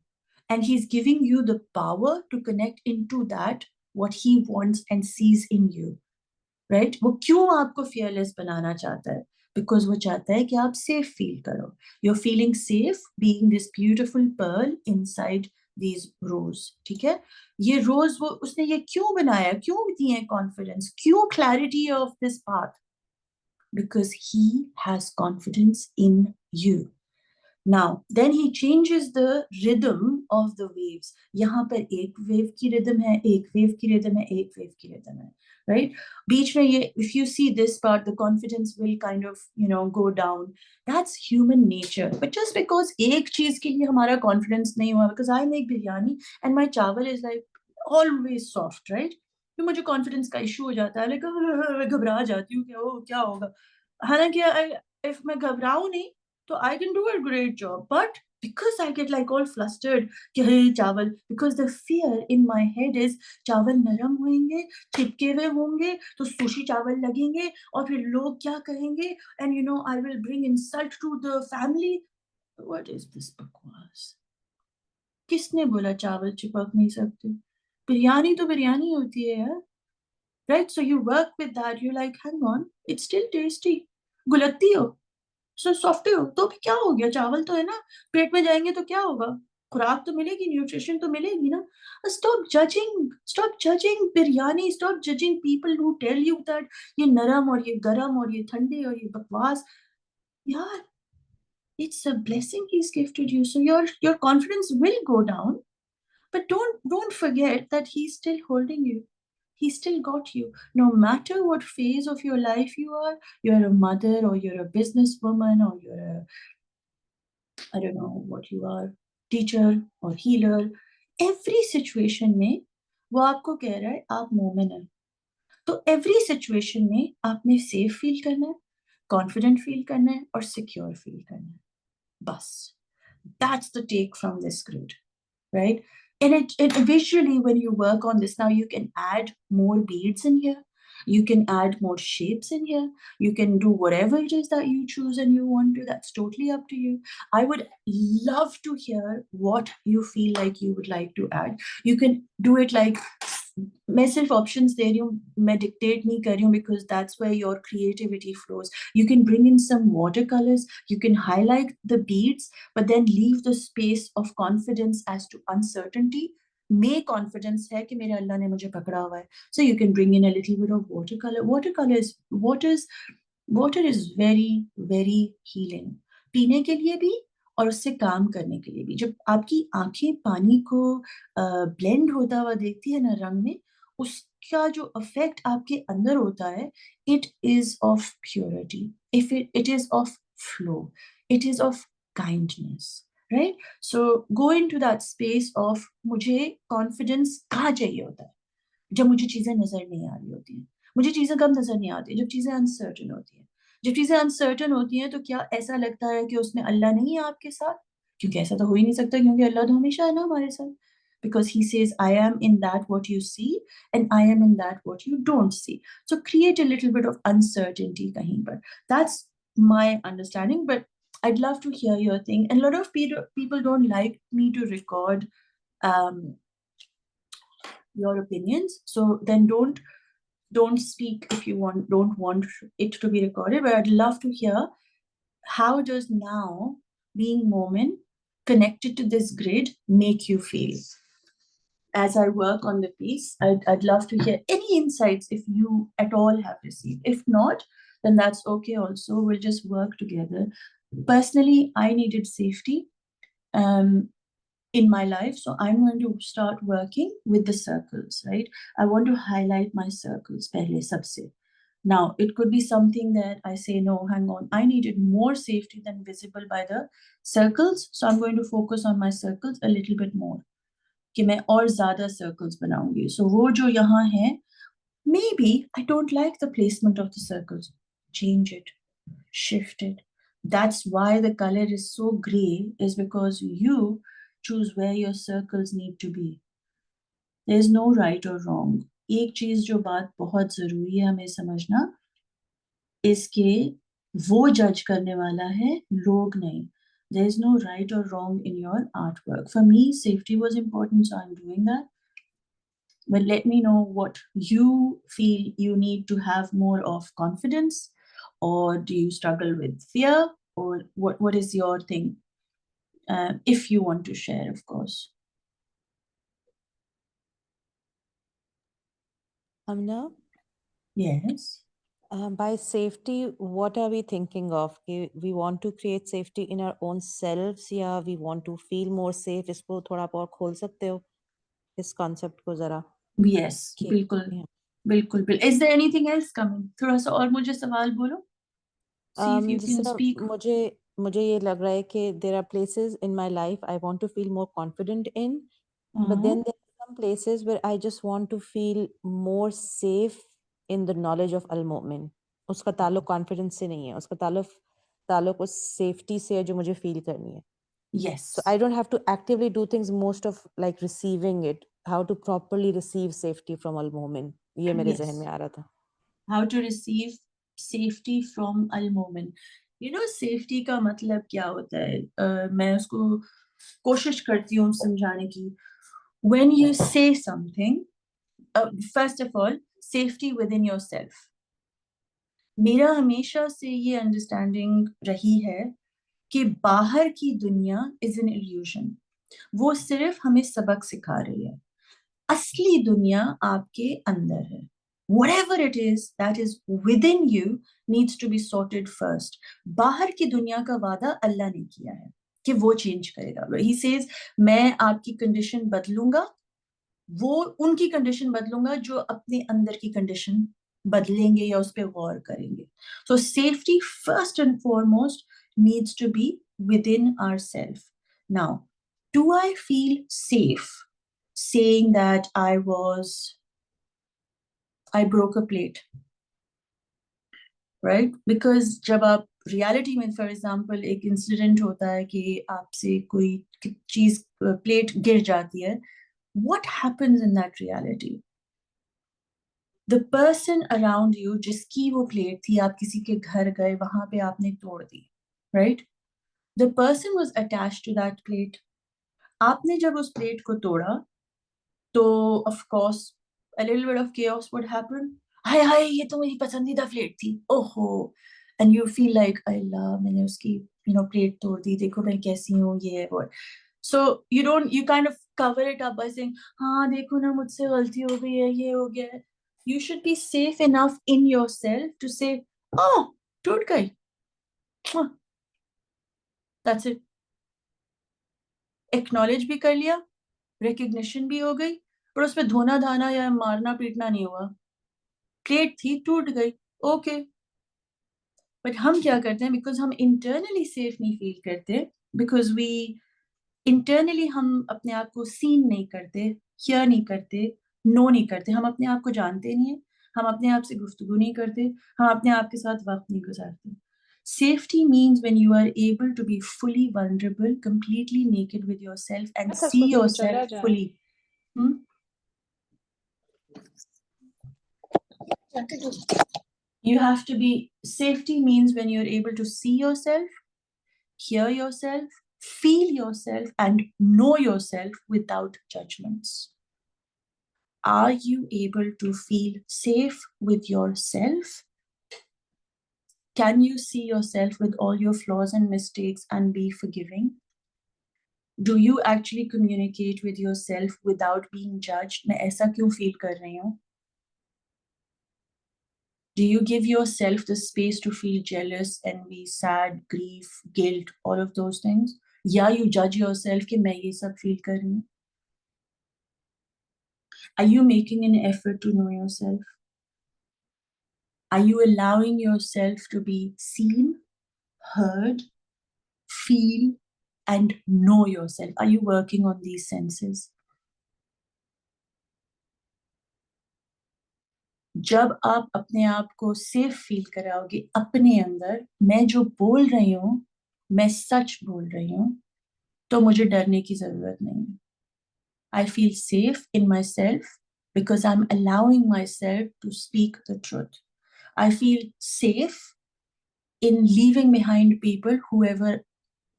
And he's giving you the power to connect into that what he wants and sees in you. Right? वो क्यों आपको fearless बनाना चाहता है? Because वो चाहता है कि आप safe feel करो. You're feeling safe being this beautiful pearl inside these rows. ठीक है? ये rows उसने ये क्यों बनाया? क्यों दिए confidence? क्यों clarity of this path? Because he has confidence in you. Now, then he changes the rhythm of the waves. यहाँ पर एक wave की rhythm है, एक wave की rhythm है, एक wave की rhythm है, right? बीच में ये, if you see this part, the confidence will kind of, go down. That's human nature. But just because एक चीज के लिए हमारा confidence नहीं हुआ, because I make biryani and my chawal is like always soft, right? तो मुझे confidence का issue हो जाता है, like घबरा जाती हूँ, क्या होगा? हालांकि if मैं घबराऊं नहीं, so I can do a great job. But because I get like all flustered, कि hey चावल, because the fear in my head is चावल नरम होंगे, चिपके हुए होंगे, तो सुशी चावल लगेंगे, और फिर लोग क्या कहेंगे, and I will bring insult to the family. What is this बकवास? किसने बोला चावल चिपक नहीं सकते? बिरयानी तो बिरयानी होती है यार, right? So you work with that. You're like, hang on, it's still tasty. गुलत्ती हो, सॉफ्ट हो तो भी क्या हो गया, चावल तो है ना, पेट में जाएंगे तो क्या होगा, खुराक तो मिलेगी, न्यूट्रिशन तो मिलेगी ना. Stop judging biryani, stop judging people who tell you that ये नरम और ये गरम और ये ठंडे और ये बकवास. यार, it's a blessing he's gifted you, so your confidence will go down, but don't forget that he's still holding you. He still got you. No matter what phase of your life you're a mother or you're a businesswoman or you're a, I don't know what you are, teacher or healer. Every situation में वो आपको कह रहा है आप मोमिन है. तो every situation में आपने safe feel करना है, confident feel करना है और secure feel करना है. बस. That's the take from this grid, right? And it visually, when you work on this, now you can add more beads in here. You can add more shapes in here. You can do whatever it is that you choose and you want to. That's totally up to you. I would love to hear what you feel like you would like to add. You can do it like, मैं सिर्फ options दे रही हूँ, मैं dictate नहीं कर रही हूँ, because that's where your creativity flows. You can bring in some watercolors, you can highlight the beads, but then leave the space of confidence as to uncertainty. May confidence है कि मेरे अल्लाह ने मुझे पकड़ा हुआ है. So you can bring in a little bit of watercolor. Water is very, very healing. पीने के लिए भी और उससे काम करने के लिए भी. जब आपकी आंखें पानी को ब्लेंड होता हुआ देखती है ना रंग में, उसका जो इफेक्ट आपके अंदर होता है, it is of purity, it is of flow, it is of kindness, right? So go into that space of मुझे confidence कहाँ चाहिए होता है, जब मुझे चीजें नजर नहीं आ रही होती हैं. मुझे चीजें कब नजर नहीं आती, जब चीजें अनसर्टन होती हैं. जब चीजें अनसर्टन होती हैं तो क्या ऐसा लगता है कि उसमें अल्लाह नहीं है आपके साथ? क्योंकि ऐसा तो हो ही नहीं सकता, क्योंकि अल्लाह तो हमेशा है ना हमारे साथ. Because he says, I am in that what you see and I am in that what you don't see. So create a little bit of uncertainty kahin par. That's my understanding, but I'd love to hear your thing. And a lot of people don't like me to record your opinions, so then don't speak if you don't want it to be recorded. But I'd love to hear, how does now being moment connected to this grid make you feel as I work on the piece? I'd love to hear any insights if you at all have received. If not, then that's okay also. We'll just work together. Personally, I needed safety in my life, so I'm going to start working with the circles, right? I want to highlight my circles pehle sabse. Now, it could be something that I say, no, hang on, I needed more safety than visible by the circles, so I'm going to focus on my circles a little bit more. कि मैं और ज़्यादा circles बनाऊंगी. So वो जो यहाँ है, maybe I don't like the placement of the circles. Change it, shift it. That's why the color is so gray, is because you choose where your circles need to be. There's no right or wrong. एक चीज जो बात बहुत जरूरी है हमें समझना, इसके वो जज करने वाला है, लोग नहीं. There is no right or wrong in your artwork. For me, safety was important, so I'm doing that. But let me know what you feel you need to have more of confidence, or do you struggle with fear, or what is your thing? If you want to share, of course. HUMNA? Yes. By safety, what are we thinking of? We want to create safety in our own selves या we want to feel more safe? इसको थोड़ा आप और खोल सकते हो इस concept को जरा? Yes, बिल्कुल Yeah. बिल्कुल बिल्कुल. Is there anything else coming? थोड़ा सा और मुझे सवाल बोलो. See if you जिस can तरह speak. मुझे ये लग रहा है कि there are places in my life I want to feel more confident in, but then there are some places where I just want to feel more safe in the knowledge of al-mu'min. उसका ताल्लुक confidence से नहीं है, उसका ताल्लुक उस safety से है जो मुझे feel करनी है. Yes. So I don't have to actively do things, most of like receiving it, how to properly receive safety from al-mu'min. ये मेरे Yes. ज़हन में आ रहा था. How to receive safety from al-mu'min. You know, safety का मतलब क्या होता है? मैं उसको कोशिश करती हूँ समझाने की. When you say something, first of all, safety within yourself. मेरा हमेशा से ये अंडरस्टैंडिंग रही है कि बाहर की दुनिया इज एन इल्यूजन. वो सिर्फ हमें सबक सिखा रही है. असली दुनिया आपके अंदर है. Whatever it is that is within you needs to be sorted first. बाहर की दुनिया का वादा अल्लाह ने किया है कि वो चेंज करेगा. He says, मैं आपकी कंडीशन बदलूंगा, वो उनकी कंडीशन बदलूंगा जो अपने अंदर की कंडीशन बदलेंगे या उस पर गौर करेंगे. So safety first and foremost needs to be within ourselves. Now, do I feel safe saying that I broke a plate, right? Because जब आप रियलिटी में, फॉर एग्जाम्पल, एक इंसिडेंट होता है कि आपसे कोई चीज प्लेट गिर जाती है, what happens in that reality? The person around you जिसकी वो प्लेट थी, आप किसी के घर गए, वहां पे आपने तोड़ दी, right? The person was attached to that plate. आपने जब उस प्लेट को तोड़ा तो of course a little bit of chaos would happen. हाय हाय, ये तो मेरी पसंदीदा प्लेट थी, ओहो. And you feel like, अल्लाह, मैंने उसकी प्लेट तोड़ दी, देखो मैं कैसी हूँ, ये है वो. So you kind of cover it up by saying, हाँ देखो ना, मुझसे गलती हो गई है, ये हो गया है. You should be safe enough in yourself to say, oh, टूट गई, that's it. Acknowledge भी कर लिया, recognition भी हो गई, पर उसमें धोना धाना या मारना पीटना नहीं हुआ. प्लेट थी, टूट गई, ओके. बट हम क्या करते हैं, बिकॉज हम इंटरनली सेफ नहीं फील करते, बिकॉज वी इंटरनली हम अपने आप को सीन नहीं करते, हियर नहीं करते, नो नहीं करते, हम अपने आप को जानते नहीं है, हम अपने आप से गुफ्तगू नहीं करते, हम अपने आप के साथ वक्त नहीं गुजारते. Safety means when you are able to be fully vulnerable, completely naked with yourself and see yourself fully. You have to be, safety means when you're able to see yourself, hear yourself, feel yourself, and know yourself without judgments. Are you able to feel safe with yourself? Can you see yourself with all your flaws and mistakes and be forgiving? Do you actually communicate with yourself without being judged? मैं ऐसा क्यों feel कर रही हूँ? Do you give yourself the space to feel jealous, envy, sad, grief, guilt, all of those things? या you judge yourself कि मैं ये सब feel कर रही हूँ? Are you making an effort to know yourself? Are you allowing yourself to be seen, heard, feel, and know yourself? Are you working on these senses? जब आप अपने आप को सेफ फील कराओगे अपने अंदर, मैं जो बोल रही हूँ, मैं सच बोल रही हूँ, तो मुझे डरने की जरूरत नहीं है. I feel safe in myself because I'm allowing myself to speak the truth. I feel safe in leaving behind people whoever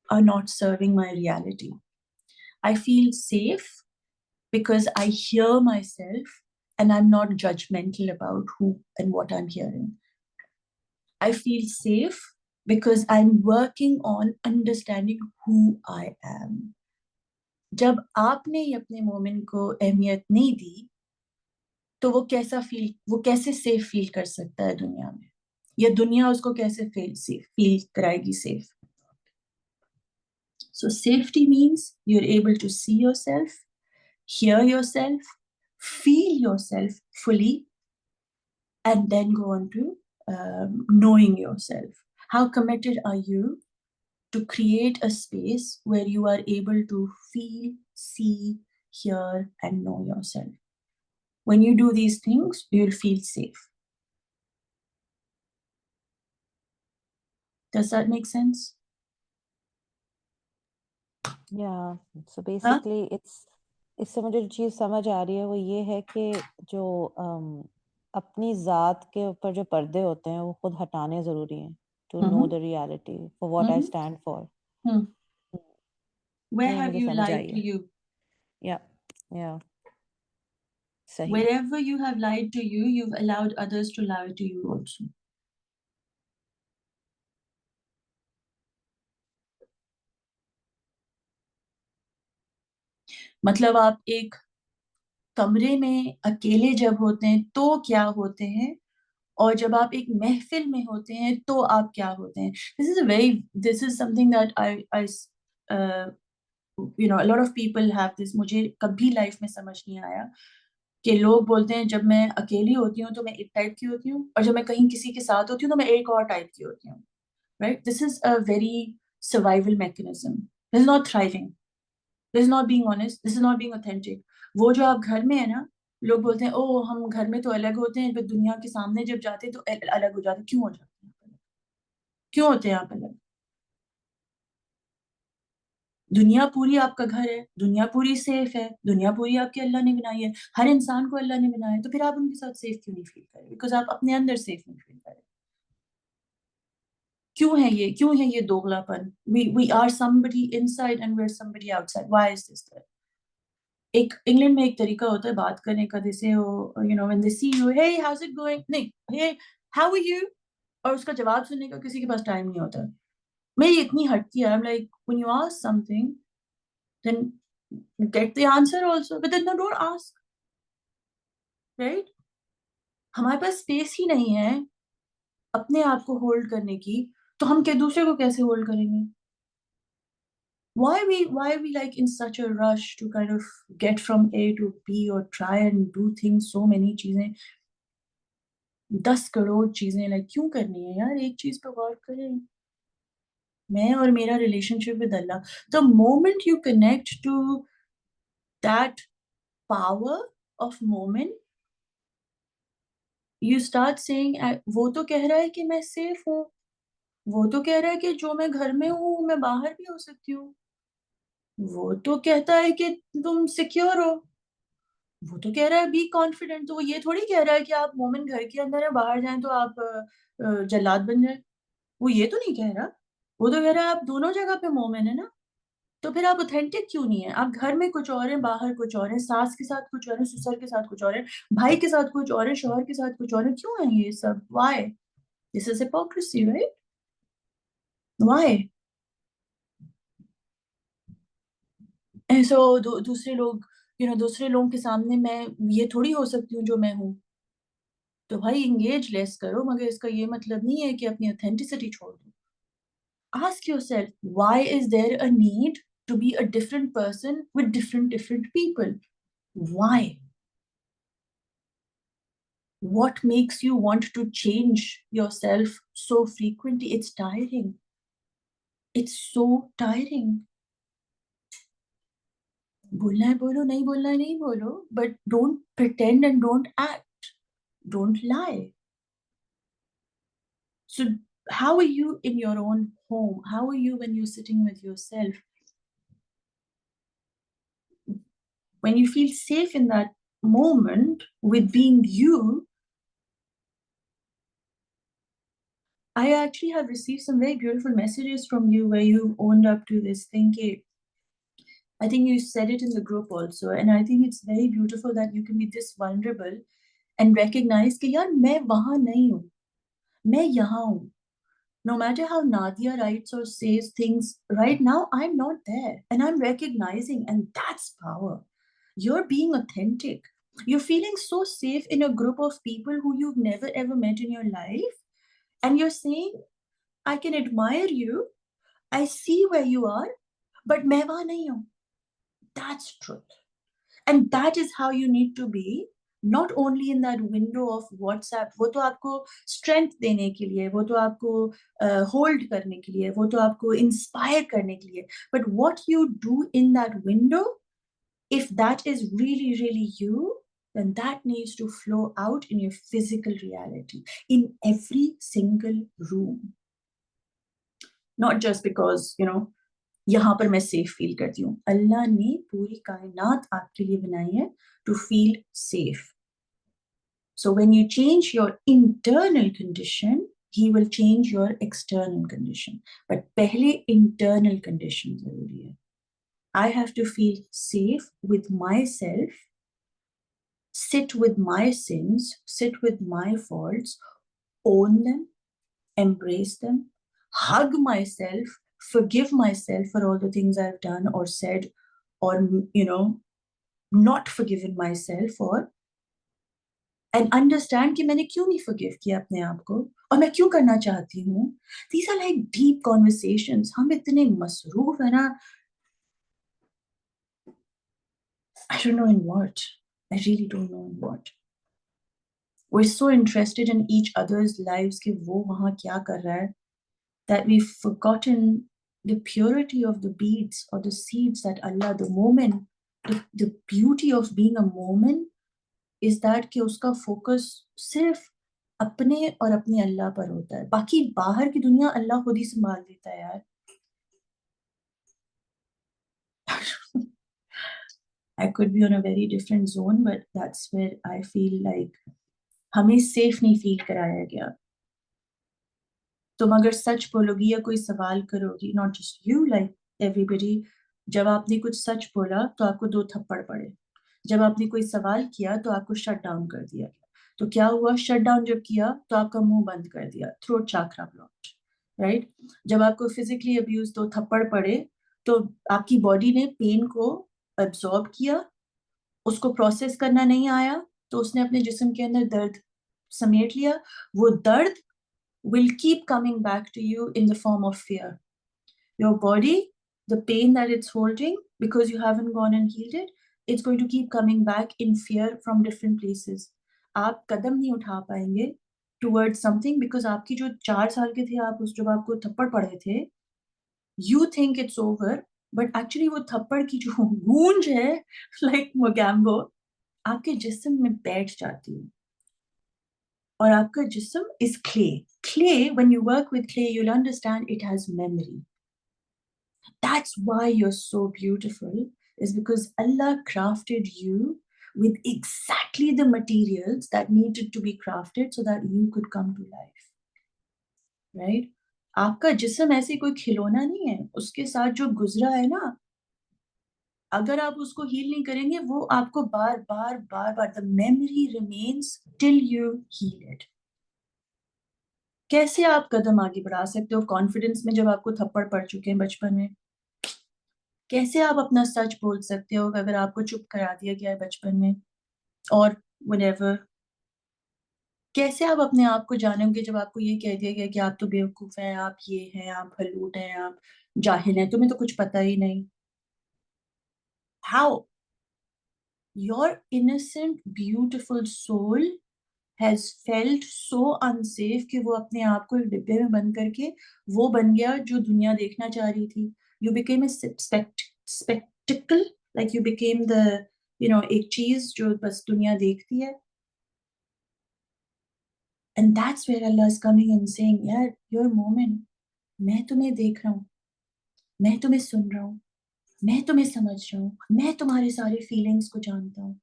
are not serving my reality. I feel safe because I hear myself and I'm not judgmental about who and what I'm hearing. I feel safe because I'm working on understanding who I am. जब आपने अपने moment को अहमियत नहीं दी, तो वो कैसे safe feel कर सकता है दुनिया में? या दुनिया उसको कैसे फील कराएगी safe. So safety means you're able to see yourself, hear yourself, feel yourself fully, and then go on to knowing yourself. How committed are you to create a space where you are able to feel, see, hear, and know yourself? When you do these things, you'll feel safe. Does that make sense? Yeah, so basically इससे मुझे जो चीज़ समझ आ रही है वो ये है कि जो अपनी ज़ात के ऊपर जो पर्दे होते हैं वो खुद हटाने ज़रूरी हैं to know the reality for what I stand for. Where ये have मुझे you समझ lied आई to है. you? Yeah, सही. Wherever you have lied to you, you've allowed others to lie to you also. मतलब आप एक कमरे में अकेले जब होते हैं तो क्या होते हैं, और जब आप एक महफिल में होते हैं तो आप क्या होते हैं. This is something that I a lot of people have this. मुझे कभी लाइफ में समझ नहीं आया कि लोग बोलते हैं जब मैं अकेली होती हूँ तो मैं एक टाइप की होती हूँ, और जब मैं कहीं किसी के साथ होती हूँ तो मैं एक और टाइप की होती हूँ. Right? This is a very survival mechanism. This is not thriving. This is not being honest. This is not being authentic. वो जो आप घर में है ना, लोग बोलते हैं ओ हम घर में तो अलग होते हैं, पर दुनिया के सामने जब जाते हैं तो अलग हो जाते हैं. क्यों हो जाते हैं? क्यों होते हैं आप अलग? दुनिया पूरी आपका घर है, दुनिया पूरी सेफ है, दुनिया पूरी आपके अल्लाह ने बनाई है, हर इंसान को अल्लाह ने बनाया है, तो फिर आप उनके साथ सेफ क्यों नहीं फील करें? बिकॉज आप अपने अंदर सेफ नहीं फील करें. क्यों है ये दोगलापन? We are somebody inside and we're somebody outside. Why is this there? एक इंग्लैंड में एक तरीका होता है बात करने का, जैसे वो when they see you, hey how's it going, नहीं hey how are you, और उसका जवाब सुनने का किसी के पास टाइम नहीं होता. मैं ये इतनी हटती है. I'm like, when you ask something, then get the answer also, but then no, don't ask. Right? हमारे पास स्पेस ही नहीं है अपने आप को होल्ड करने की, तो हम क्या दूसरे को कैसे होल्ड करेंगे? Why are we like in such a rush to kind of get from A to B or try and do things, so many चीजें, 10 करोड़ चीजें, लाइक क्यों करनी है यार? एक चीज पे गौर करें. मैं और मेरा relationship with Allah. The moment you connect to that power of moment, you start saying वो तो कह रहा है कि मैं सेफ हूँ, वो तो कह रहा है कि जो मैं घर में हूँ मैं बाहर भी हो सकती हूँ, वो तो कहता है कि तुम सिक्योर हो, वो तो कह रहा है बी कॉन्फिडेंट, तो वो ये थोड़ी कह रहा है कि आप मोमेंट घर के अंदर है, बाहर जाएं तो आप जल्लाद बन जाए. वो ये तो नहीं कह रहा. वो तो कह रहा है आप दोनों जगह पे मोमेन है ना. तो फिर आप ऑथेंटिक क्यों नहीं है? आप घर में कुछ और है, बाहर कुछ और है, सास के साथ कुछ और है, ससुर के साथ कुछ और है, भाई के साथ कुछ और है, शौहर के साथ कुछ और है. क्यों है ये सब? Why? This is hypocrisy, right? Why? So दूसरे लोग दूसरे लोगों के सामने मैं ये थोड़ी हो सकती हूँ जो मैं हूँ. तो भाई इंगेज लेस करो, मगर इसका ये मतलब नहीं है कि अपनी ऑथेंटिसिटी छोड़ दो. Ask yourself, why is there a need to be a different person with different people? Why? What makes you want to change yourself so frequently? It's tiring. It's so tiring. बोलना है बोलो, नहीं बोलना है नहीं बोलो, but don't pretend and don't act. Don't lie. So how are you in your own home? How are you when you're sitting with yourself? When you feel safe in that moment with being you, I actually have received some very beautiful messages from you where you owned up to this thing. I think you said it in the group also, and I think it's very beautiful that you can be this vulnerable and recognize कि यार मैं वहाँ नहीं हूँ, मैं यहाँ हूँ. No matter how Nadia writes or says things, right now I'm not there, and I'm recognizing, and that's power. You're being authentic. You're feeling so safe in a group of people who you've never ever met in your life. And you're saying, I can admire you, I see where you are, but मैं वहां नहीं हूं. That's truth. And that is how you need to be, not only in that window of WhatsApp. वो तो आपको strength देने के लिए, वो तो आपको hold करने के लिए, वो तो आपको inspire करने के लिए. But what you do in that window, if that is really, really you, then that needs to flow out in your physical reality, in every single room. Not just because, यहाँ पर मैं safe feel करती हूँ. अल्लाह ने पूरी कायनात आपके लिए बनाई है to feel safe. So when you change your internal condition, he will change your external condition. But पहले internal condition जरूरी है. I have to feel safe with myself, sit with my sins, sit with my faults, own them, embrace them, hug myself, forgive myself for all the things I've done or said, or, not forgiven myself for, and understand कि मैंने क्यों नहीं forgive किया अपने आप को और मैं क्यों करना चाहती हूँ. These are like deep conversations. हम इतने मसरूफ है ना. I don't know in what. I really don't know in what. We're so interested in each other's lives कि वो वहाँ क्या कर रहा है, that we've forgotten the purity of the beads or the seeds that Allah, the moment, the beauty of being a moment is that कि उसका focus सिर्फ अपने और अपने अल्लाह पर होता है. बाकी बाहर की दुनिया अल्लाह खुद ही संभाल देता है यार. I could be on a very different zone, but that's where I feel like हमें safe नहीं feel कराया गया. तुम अगर सच बोलोगी या कोई सवाल करोगी, not just you, like everybody, जब आपने कुछ सच बोला तो आपको 2 थप्पड़ पड़े. जब आपने कोई सवाल किया तो आपको शट डाउन कर दिया गया. तो क्या हुआ? शट डाउन जब किया तो आपका मुंह बंद कर दिया, थ्रोट चाकरा ब्लॉक्ड, राइट? जब आपको फिजिकली अब्यूज 2 थप्पड़ पड़े तो आपकी बॉडी ने पेन को एब्जॉर्ब किया, उसको प्रोसेस करना नहीं आया तो उसने अपने जिस्म के अंदर दर्द समेट लिया. वो दर्द will keep coming back to you in the form of fear. Your body, the pain that it's holding, because you haven't gone and healed it, it's going to keep coming back in fear from different places. आप कदम नहीं उठा पाएंगे towards something because आपकी जो 4 साल के थे आप जब आपको थप्पड़ पड़े थे, you think it's over, but actually वो थप्पड़ की जो गूंज है like मोगैम्बो आपके जिस्म में बैठ जाती है. और आपका जिस्म is clay. Clay, when you work with clay, you'll understand it has memory. That's why you're so beautiful, is because Allah crafted you with exactly the materials that needed to be crafted so that you could come to life. Right? आपका जिस्म ऐसे कोई खिलौना नहीं है. उसके साथ जो गुजरा है ना, अगर आप उसको हील नहीं करेंगे, वो आपको बार बार the memory remains till you heal it. कैसे आप कदम आगे बढ़ा सकते हो कॉन्फिडेंस में जब आपको थप्पड़ पड़ चुके हैं बचपन में? कैसे आप अपना सच बोल सकते हो अगर आपको चुप करा दिया गया है बचपन में और व्हाटएवर? कैसे आप अपने आप को जानोगे जब आपको ये कह दिया गया कि आप तो बेवकूफ हैं, आप ये हैं, आप हलूट हैं, आप जाहिल हैं, तुम्हें तो कुछ पता ही नहीं? How? Your innocent beautiful soul has felt so unsafe कि वो अपने आप को एक डिब्बे में बंद करके वो बन गया जो दुनिया देखना चाह रही थी. You became a spectacle, like you became the, एक चीज जो बस दुनिया देखती है. And that's where Allah is coming and saying, यार, your moment, मैं तुम्हें देख रहा हूँ, मैं तुम्हें सुन रहा हूँ, मैं तुम्हें समझ रहा हूँ, मैं तुम्हारे सारे फीलिंग्स को जानता हूँ.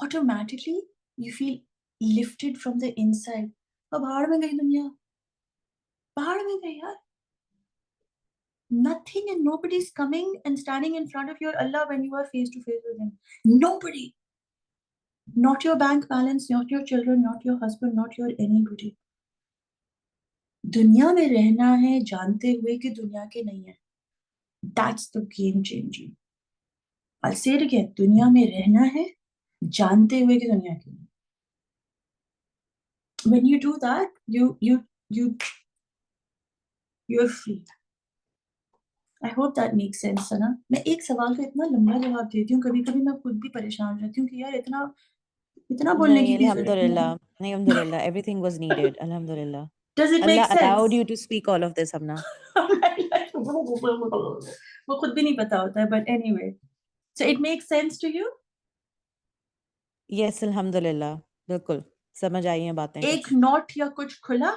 Automatically you feel lifted from the inside. अब भाड़ में गई दुनिया, भाड़ में गई यार. Nothing and nobody's coming and standing in front of your Allah when you are face to face with him. Nobody. Not your bank balance, not your children, not your husband, not your anybody. दुनिया में रहना है जानते हुए कि दुनिया के नहीं है. That's the game changer. I'll say it again. दुनिया में रहना है जानते हुए कि दुनिया के नहीं. when you do that, you're free. I hope that makes sense, है ना? मैं एक सवाल का इतना लंबा जवाब देती हूँ, कभी-कभी मैं खुद भी परेशान रहती हूँ कि यार इतना बोलने की नहीं, भी जरूरत नहीं है। alhamdulillah. नहीं, alhamdulillah. Everything was needed. Alhamdulillah. Does it make Allah sense? allowed you to speak all of this, Hamna. वो खुद भी नहीं पता होता है, but anyway. So it makes sense to you? Yes, alhamdulillah. बिल्कुल समझ आई हैं बातें एक कुछ। नॉट या कुछ खुला?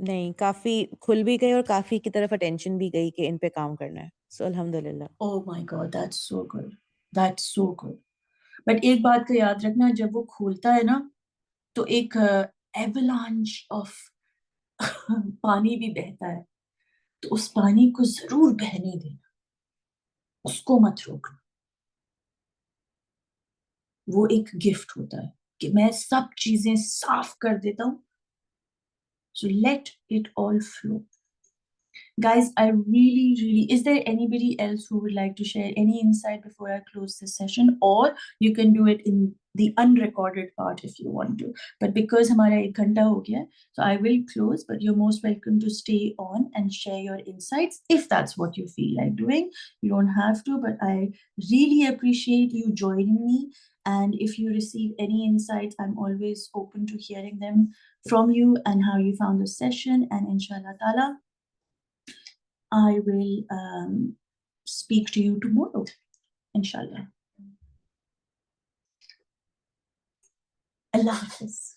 नहीं, काफी खुल भी गए और काफी की तरफ अटेंशन भी गई कि इन पे काम करना है। So alhamdulillah. Oh my God, that's so good. That's so good. But एक बात का याद रखना, जब वो खोलता है ना, तो एक avalanche of पानी भी बहता है, तो उस पानी को जरूर बहने देना, उसको मत रोकना। वो एक गिफ्ट होता है कि मैं सब चीजें साफ कर देता हूँ, so let it all flow. Guys, I really, is there anybody else who would like to share any insight before I close this session? Or you can do it in the unrecorded part if you want to. But because हमारा 1 घंटा हो गया, so I will close, but you're most welcome to stay on and share your insights if that's what you feel like doing. You don't have to, but I really appreciate you joining me. And if you receive any insights, I'm always open to hearing them from you and how you found the session. And inshallah ta'ala, I will speak to you tomorrow, inshallah. Allah Hafiz.